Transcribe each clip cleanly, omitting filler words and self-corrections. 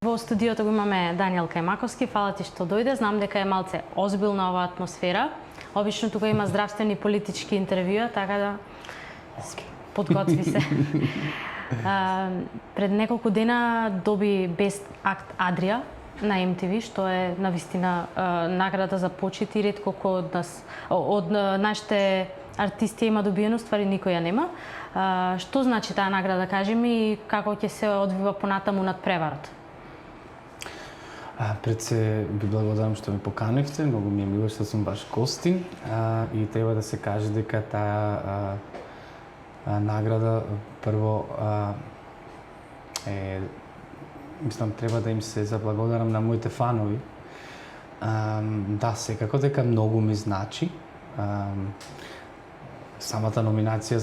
Во студиото го имаме Даниел Кајмаковски. Фала ти што дојде. Знам дека е малце озбилна оваа атмосфера. Обично тука има здравствени политички интервјуа, така да подготви се. Пред неколку дена доби Best Act Adria на MTV, што е навистина награда за почит и ретко кој од нашите артисти има добиено, ствари никој ја нема. Што значи таа награда, кажи ми, и како ќе се одвива понатаму над преварот? Пред се ви благодарам што ме поканивте, многу ми е мило што сум ваш гостин и треба да се каже дека таа награда прво мислам треба да им се заблагодарам на моите фанови. Да, секако дека многу ми значи. Самата номинација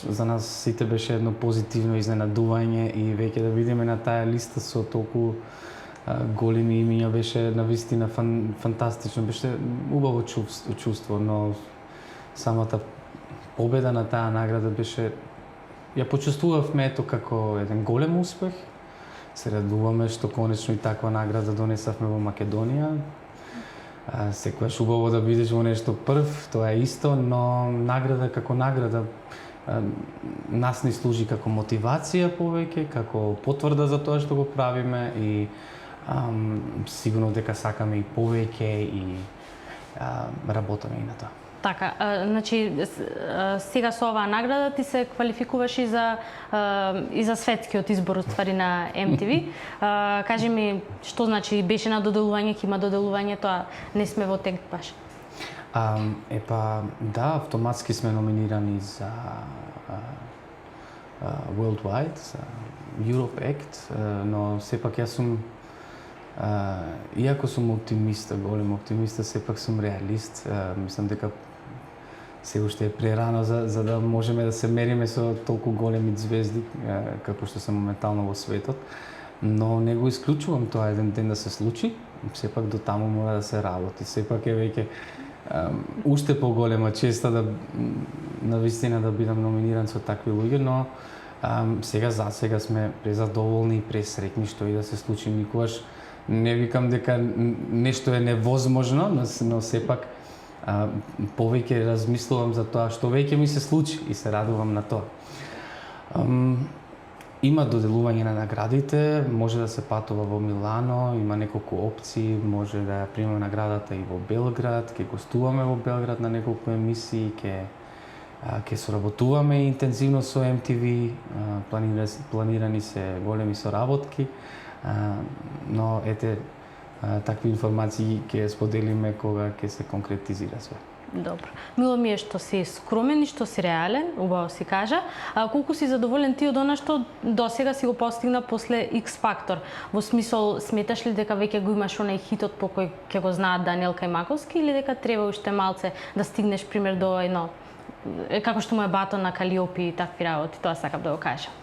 за нас сите беше едно позитивно изненадување и веќе да видиме на таа листа со толку големи имиња беше навистина фантастично, беше убаво чувство, но самата победа на таа награда беше, ја почувствувавме ето како еден голем успех. Се радуваме што конечно и таква награда донесавме во Македонија. Секогаш убаво да бидеш во нешто прв, тоа е исто, но награда како награда нас ни служи како мотивација повеќе, како потврда за тоа што го правиме и сигурно дека сакаме и повеќе и работаме и на тоа. Така, значи сега со оваа награда ти се квалификуваш и за светскиот избор ствари на MTV. Кажи ми што значи беше на доделување, ќе има доделување, тоа не сме во тек баш. Да, автоматски сме номинирани за Worldwide, за Europe Act, но сепак јас сум иако сум оптимиста, голем оптимиста, сепак сум реалист. Мислам дека се уште е прерано за да можеме да се мериме со толку големи звезди како што се моментално во светот, но не го исклучувам тоа еден ден да се случи. Сепак до таму мора да се работи. Сепак е веќе уште поголема честа да навистина да бидам номиниран со такви луѓе, но за сега сме презадоволни и пресреќни што и да се случи. Никогаш не викам дека нешто е невозможно, но сепак повеќе размислувам за тоа што веќе ми се случи и се радувам на тоа. Има доделување на наградите, може да се патува во Милано, има неколку опции, може да ја примаме наградата и во Белград, ќе гостуваме во Белград на неколку емисии, ќе соработуваме интензивно со MTV, планирани се големи соработки, но такви информации ќе споделиме кога ќе се конкретизира све. Добро. Мило ми е што си скромен и што си реален, убаво си кажа. Колку си задоволен ти од она што досега си го постигна после X Factor? Во смисол, сметаш ли дека веќе го имаш онај хитот по кој ќе го знаат Даниел Кајмаковски или дека треба уште малце да стигнеш пример до едно како што му е Батон на Калиопи и такви работи, тоа сакам да го кажам.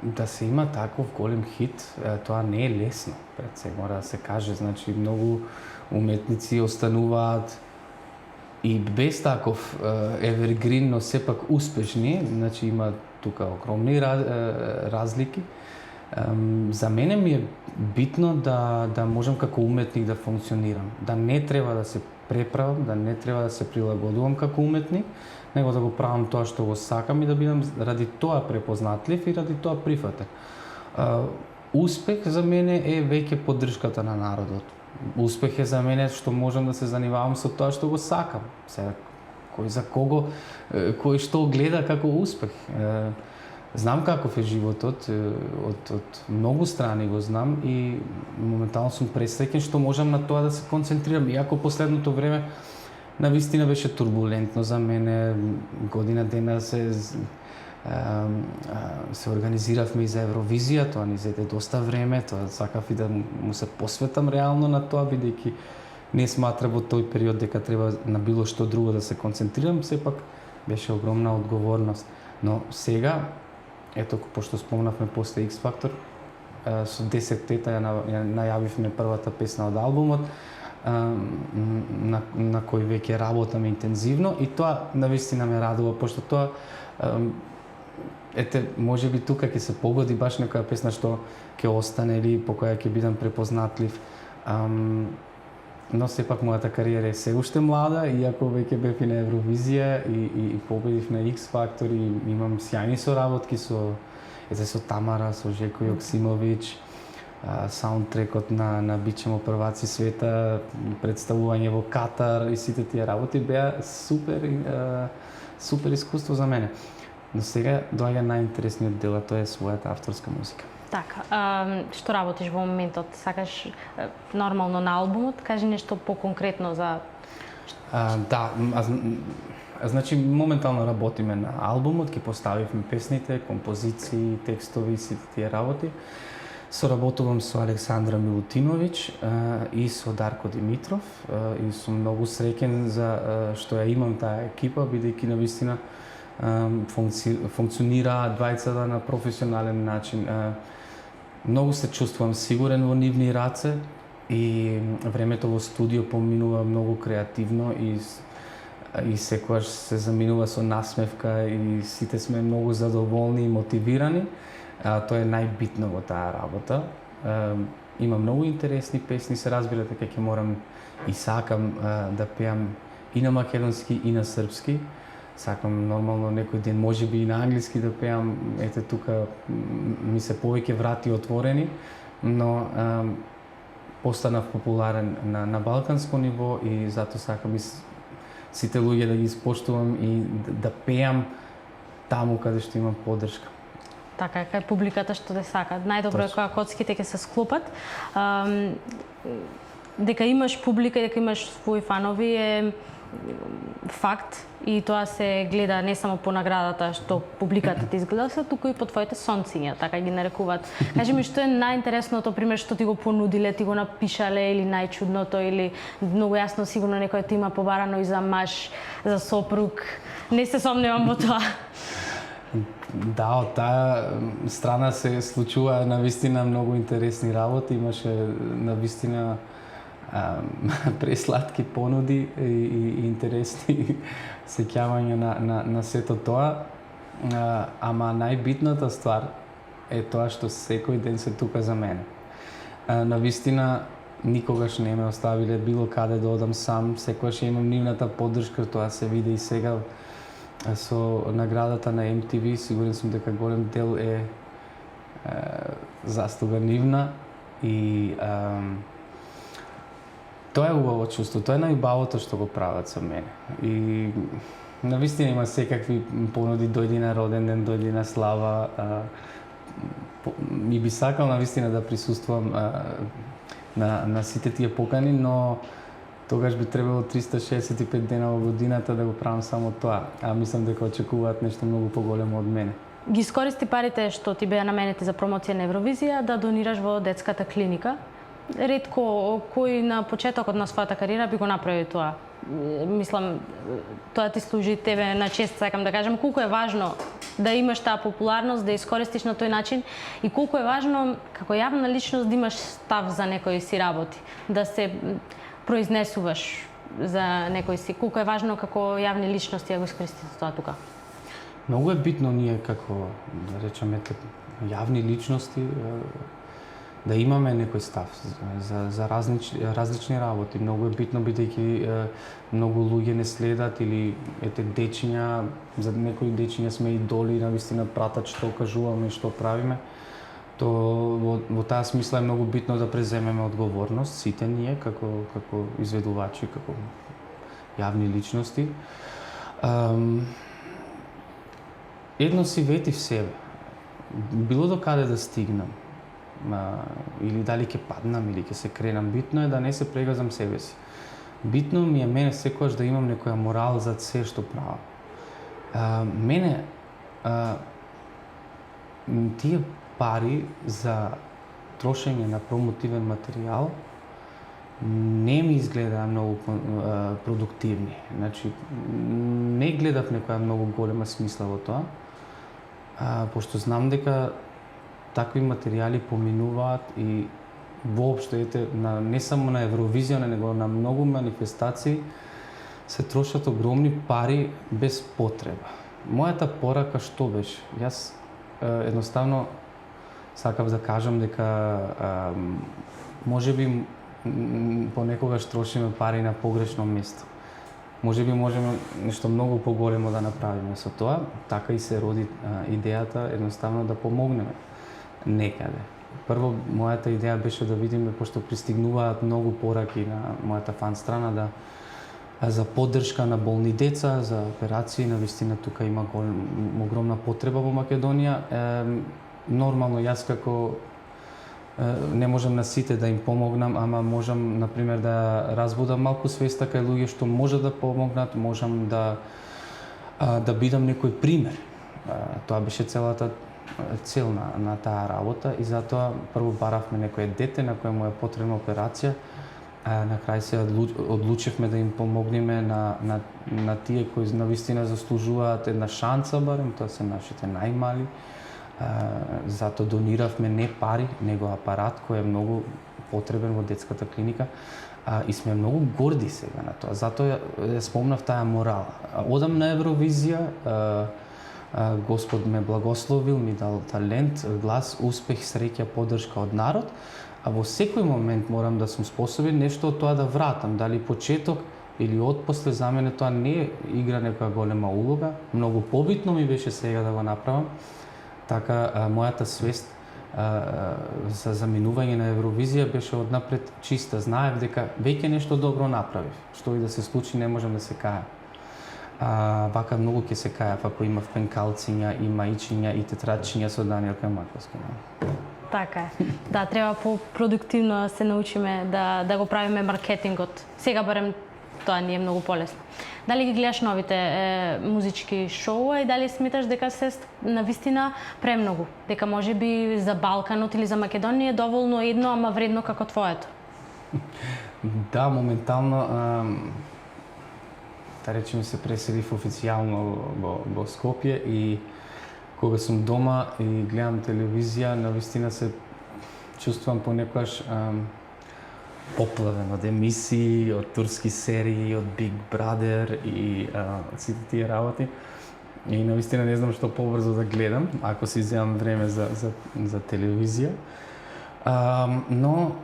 Да се има таков голем хит, тоа не е лесно, пред се мора да се каже, значи многу уметници остануваат и без таков evergreen, но сепак успешни, значи има тука огромни разлики. За мене ми е битно да можам како уметник да функционирам, да не треба да се преправам, да не треба да се прилагодувам како уметник, него да го правам тоа што го сакам и да бидам ради тоа препознатлив и ради тоа прифатен. Успех за мене е веќе поддршката на народот. Успех е за мене што можам да се занимавам со тоа што го сакам. Сега, кој за кого, кој што гледа како успех. Знам каков е животот, од многу страни го знам и моментално сум пресреќен што можам на тоа да се концентрирам. Иако последното време навистина беше турбулентно за мене, година дена се организиравме и за Евровизија, тоа ни зеде доста време, тоа сакав и да му се посветам реално на тоа, бидејќи не сматрам во тој период дека треба на било што друго да се концентрирам, сепак беше огромна одговорност. Но сега, ето, пошто спомнавме после X Factor, со 10 тета ја најавивме првата песна од албумот, на кој веќе работаме интензивно и тоа навистина ме радува, пошто тоа ете, може би тука ќе се погоди баш некоја песна што ќе остане или по која ќе бидам препознатлив. Но сепак мојата кариера е се уште млада, иако веќе бев и на Евровизија и победив на X Factor и имам сјајни соработки со Тамара, со Жеко Јоксимовиќ, саундтрекот на Бичемо прваци света, представување во Катар и сите тие работи беа супер искуство за мене. Но сега доаѓа најинтересниот дел, а тоа е својата авторска музика. Така, што работиш во моментот? Сакаш нормално на албумот? Кажи нешто поконкретно за... Значи, моментално работиме на албумот, ќе поставивме песните, композиции, текстови и сите тие работи. Соработувам со Александра Милутиновиќ и со Дарко Димитров и сум многу среќен за што ја имам таа екипа, бидејќи навистина функционираат двајцата на професионален начин. Многу се чувствувам сигурен во нивни раце и времето во студио поминува многу креативно и секогаш се заминува со насмевка и сите сме многу задоволни и мотивирани. Тоа е најбитно во таа работа. Има многу интересни песни, се разбира дека ќе морам и сакам да пеам и на македонски и на српски. Сакам нормално некој ден можеби и на англиски да пеам. Ете тука ми се повеќе врати отворени, но постанав популарен на балканско ниво и затоа сакам и сите луѓе да ги испоштувам и да пеам таму каде што имам поддршка. Така, кај публиката што те сака. Најдобро е кога коцките ќе се склопат. Дека имаш публика и дека имаш своји фанови е факт и тоа се гледа не само по наградата што публиката ти изгледа, туку и по твоите сонциња, така ги нарекуваат. Кажи ми што е најинтересното, пример, што ти го понудиле, ти го напишале или најчудното или многу јасно сигурно некој ти има побарано и за маж, за сопруг. Не се сомневам во тоа. Да, од таа страна се случува навистина многу интересни работи, имаше навистина пресладки понуди и интересни сеќавања на сето тоа. Ама најбитната ствар е тоа што секој ден се тука за мене. Навистина никогаш не ме оставиле било каде да одам сам, секогаш имам нивната поддршка, тоа се види и сега со наградата на MTV. Сигурен сум дека голем дел е заслуга нивна и тоа е убаво чувство, тоа е најубавото што го прават за мене. И навистина има секакви понуди, дојди на роден ден, дојди на слава. И би сакал навистина да присуствувам на сите тие покани, но тогаш би требало 365 дена во годината да го правам само тоа. А мислам дека очекуваат нешто многу поголемо од мене. Ги искористи парите што ти беа наменети за промоција на Евровизија да донираш во детската клиника. Ретко кој на почетокот на својата кариера би го направил тоа. Мислам, тоа ти служи тебе на чест, сакам да кажам, колку е важно да имаш таа популарност, да искористиш на тој начин и колку е важно како јавна личност да имаш став за некои си работи, да се произнесуваш за некој си. Колку е важно како јавни личности да го искористите тоа тука? Многу е битно ние како, да речеме, јавни личности да имаме некој став за различни работи. Многу е битно бидејќи многу луѓе не следат или ете дечиња, за некои дечиња сме идоли, навистина пратат што кажуваме и што правиме. То во таа смисла е многу битно да преземеме одговорност сите ние како изведувачи, како јавни личности. Едно си ветив себе. Било до каде да стигнам, или дали ќе паднам или ќе се кренам, битно е да не се прегазам себе си. Битно ми е мене секогаш да имам некоја морал за се што правам. Мене тие пари за трошење на промотивен материјал не ми изгледа многу продуктивни. Значи, не гледав некоја многу голема смисла во тоа, пошто знам дека такви материјали поминуваат и воопшто не само на Евровизија, него на многу манифестации се трошат огромни пари без потреба. мојата порака што беше? Јас едноставно сакав да кажам дека можеби понекогаш трошиме пари на погрешно место. Можеби можеме нешто многу поголемо да направиме со тоа, така и се роди идејата едноставно да помогнеме некаде. Прво, мојата идеја беше да видиме, пошто пристигнуваат многу пораки на мојата фан страна, за поддршка на болни деца, за операции, навистина тука има огромна потреба во Македонија. Нормално, јас како не можам на сите да им помогнам, ама можам, например, да разбудам малку свеста кај луѓе што можат да помогнат, можам да бидам некој пример. Тоа беше целата цел на таа работа и затоа прво баравме некое дете на кое му е потребна операција, на крај се одлучивме да им помогнеме на тие кои навистина заслужуваат една шанса барем, тоа се нашите најмали. Затоа дониравме не пари, него апарат кој е многу потребен во детската клиника и сме многу горди сега на тоа. Затоа ја спомнав таа морала. Одам на Евровизија, Господ ме благословил, ми дал талент, глас, успех, среќа, поддршка од народ, а во секој момент морам да сум способен нешто од тоа да вратам, дали почеток или отпосле, за мене тоа не игра некоја голема улога, многу побитно ми беше сега да го направам. Така, мојата свест за заминување на Евровизија беше однапред чиста. Знаев дека веќе нешто добро направив. Што и да се случи, не можам да се кајам. Вака многу ќе се кајав ако имав пенкалциња и маичиња и тетрадчиња со Даниелка Марковска. Така е. Да, треба по-продуктивно да се научиме да го правиме маркетингот. Сега барем тоа ни е многу полесно. Дали ги гледаш новите музички шоуа и дали сметаш дека се навистина премногу? Дека можеби за Балканот или за Македонија е доволно едно, ама вредно како твоето? Да, моментално, да речеме, се преселив официјално во Скопје и кога сум дома и гледам телевизија, навистина се чувствувам понекогаш поплавен од емисии, од турски серии, од Big Brother и сите тие работи. И навистина не знам што побрзо да гледам, ако си земам време за телевизија. Но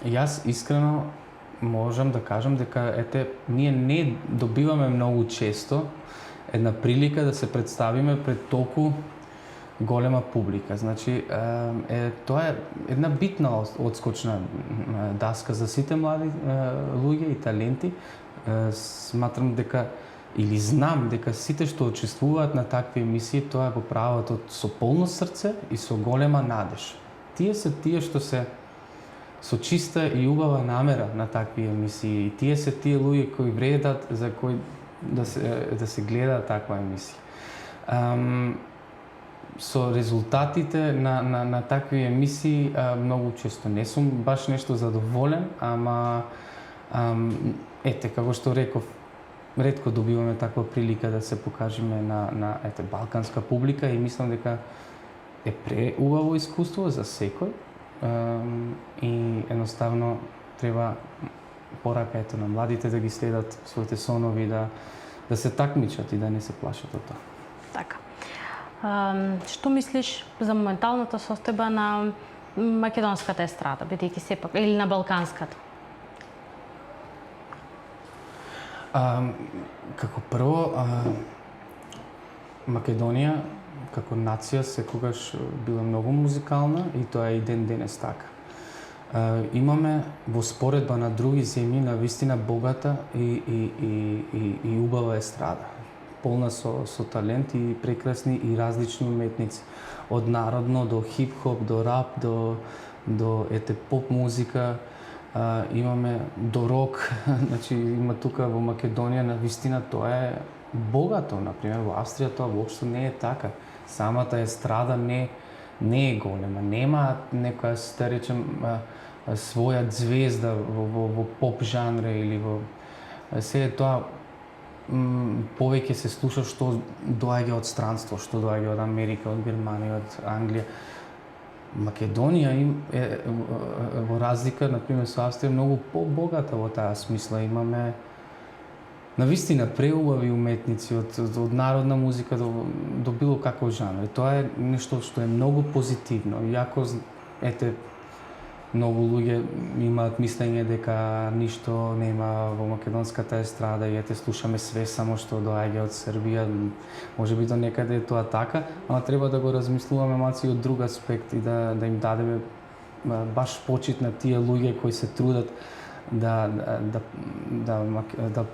јас искрено можам да кажам дека ние не добиваме многу често една прилика да се представиме пред толку голема публика. Значи, тоа е една битна одскочна даска за сите млади луѓе и таленти. Сматрам дека, или знам дека сите што учествуваат на такви емисии, тоа го прават со полно срце и со голема надеж. Тие се тие што се со чиста и убава намера на такви емисии. И тие се тие луѓе кои вредат за кои да се гледа таква емисија. Со резултатите на такви емисии многу често не сум баш нешто задоволен, ама како што реков, ретко добиваме таква прилика да се покажеме на балканска публика и мислам дека е преубаво искуство за секој и едноставно треба порака на младите да ги следат своите сонови, да се такмичат и да не се плашат од тоа. Така. Што мислиш за моменталната состојба на македонската естрада, бидејќи сепак, или на балканската? Како прво, Македонија како нација секогаш била многу музикална и тоа е и ден денес така. Имаме во споредба на други земји навистина богата и убава естрада, полна со талент и прекрасни и различни уметници, од народно до хип-хоп, до рап, до поп музика, имаме до рок, значи има тука во Македонија навистина тоа е богато, например во Австрија тоа воопшто не е така. Самата естрада не е голема, нема некоја, да речем, своја звезда во поп жанре или во се тоа повеќе се слуша што доаѓа од странство, што доаѓа од Америка, од Германија, од Англија. Македонија е во разлика, например, со Австрија, многу побогата во таа смисла. Имаме навистина преубави уметници од народна музика до било каков жанр. И тоа е нешто што е многу позитивно. Иако ете многу луѓе имаат мислење дека ништо нема во македонската естрада и ете слушаме све само што доаѓа од Србија. Можеби до некаде е тоа така, ама треба да го размислуваме малку од друг аспект и да им дадеме баш почит на тие луѓе кои се трудат да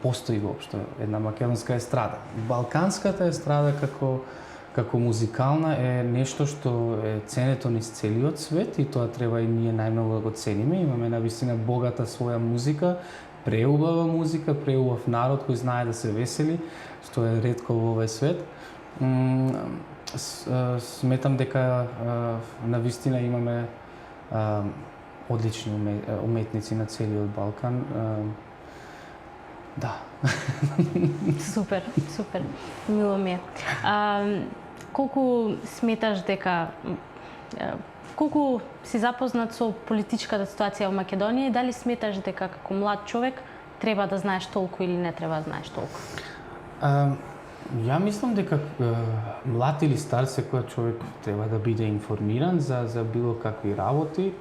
постои воопшто една македонска естрада. Балканската естрада како музикална е нешто што е ценето низ целиот свет и тоа треба и ние најмногу да го цениме. Имаме навистина богата своја музика, преубава музика, преубав народ кој знае да се весели, што е ретко во овој свет. Сметам дека навистина имаме одлични уметници на целиот Балкан. Да. Супер. Мило ми е. Колку сметаш дека колку си запознат со политичката ситуација во Македонија и дали сметаш дека како млад човек треба да знаеш толку или не треба да знаеш толку? Ја мислам дека млад или стар секој човек треба да биде информиран за било какви работи.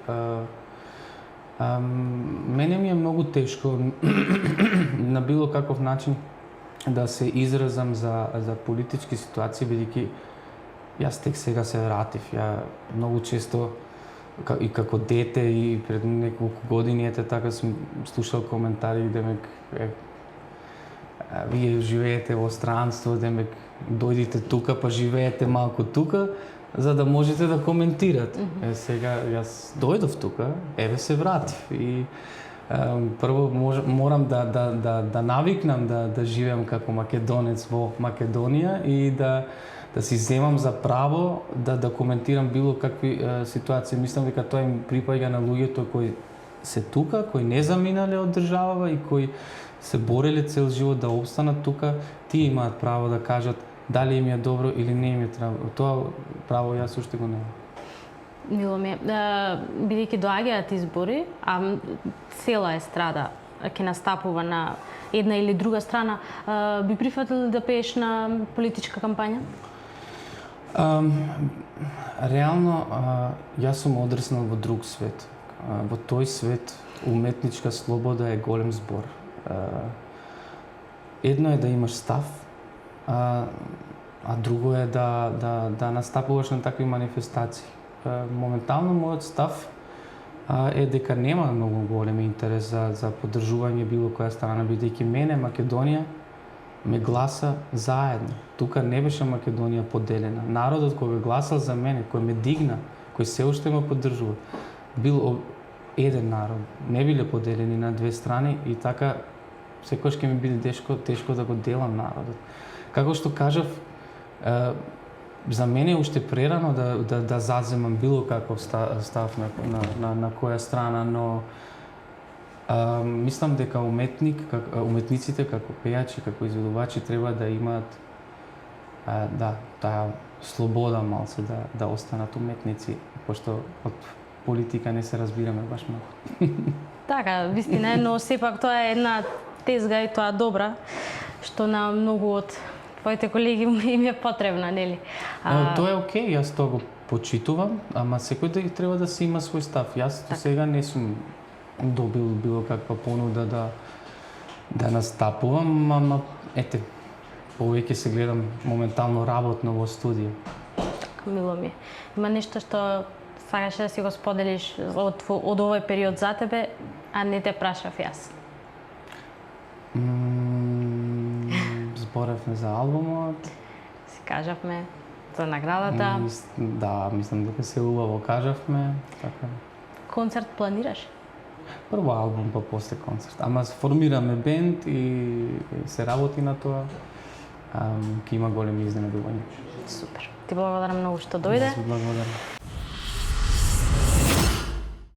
Мене ми е многу тешко на било каков начин да се изразам за политички ситуации, бидејќи јас тек сега се вратив. Ја многу често и како дете и пред неколку години така сум слушал коментари демек вие живеете во странство, демек дојдите тука па живеете малку тука за да можете да коментирате. Сега јас дојдов тука, еве се вратив и прво морам да навикнам да живеам како македонец во Македонија и да си земам за право да коментирам било какви ситуации. Мислам дека тоа им припаѓа на луѓето кои се тука, кои не заминале од државава и кои се бореле цел живот да опстанат тука. Тие имаат право да кажат дали им е добро или не им е треба. Тоа право јас уште го немам. Мило ми е. Бидејќи доаѓаат избори, а цела естрада ќе настапува на една или друга страна, би прифатил да пееш на политичка кампања? Реално, јас сум одреснал во друг свет. Во тој свет уметничка слобода е голем збор. Едно е да имаш став, а друго е да настапуваш на такви манифестации. Моментално мојот став е дека нема многу голем интерес за поддржување било која страна, бидејќи мене Македонија ме гласа заедно. Тука не беше Македонија поделена. Народот кој гласал за мене, кој ме дигна, кој се уште ме поддржува, бил еден народ. Не биле поделени на две страни и така секогаш ќе ми биде тешко да го делам народот. Како што кажав, за мене е уште прерано да заземам било каков став на која страна, но мислам дека уметниците како пејачи, како изведувачи треба да имаат таа слобода малце да останат уметници, пошто од политика не се разбираме баш многу. Така, вистина е, но сепак тоа е една тезга и тоа добра, што на многу од твоите колеги им е потребна, нели? Тоа е окей, јас тоа го почитувам, ама секој треба да си има свој став. Јас до сега не сум добил било каква понуда да настапувам, ама ете, повеќе се гледам моментално работно во студија. Така, мило ми е. Има нешто што сакаше да си го споделиш од овој период за тебе, а не те прашав јас? Зборевме за албумот. Си кажавме за наградата. Да, мислам дека се убаво кажавме. Така. Концерт планираш? Прво албум, па после концерт. Ама формираме бенд и се работи на тоа. Ќе има големи изненадувања. Супер. Ти благодарам многу што дојде. Благодарам.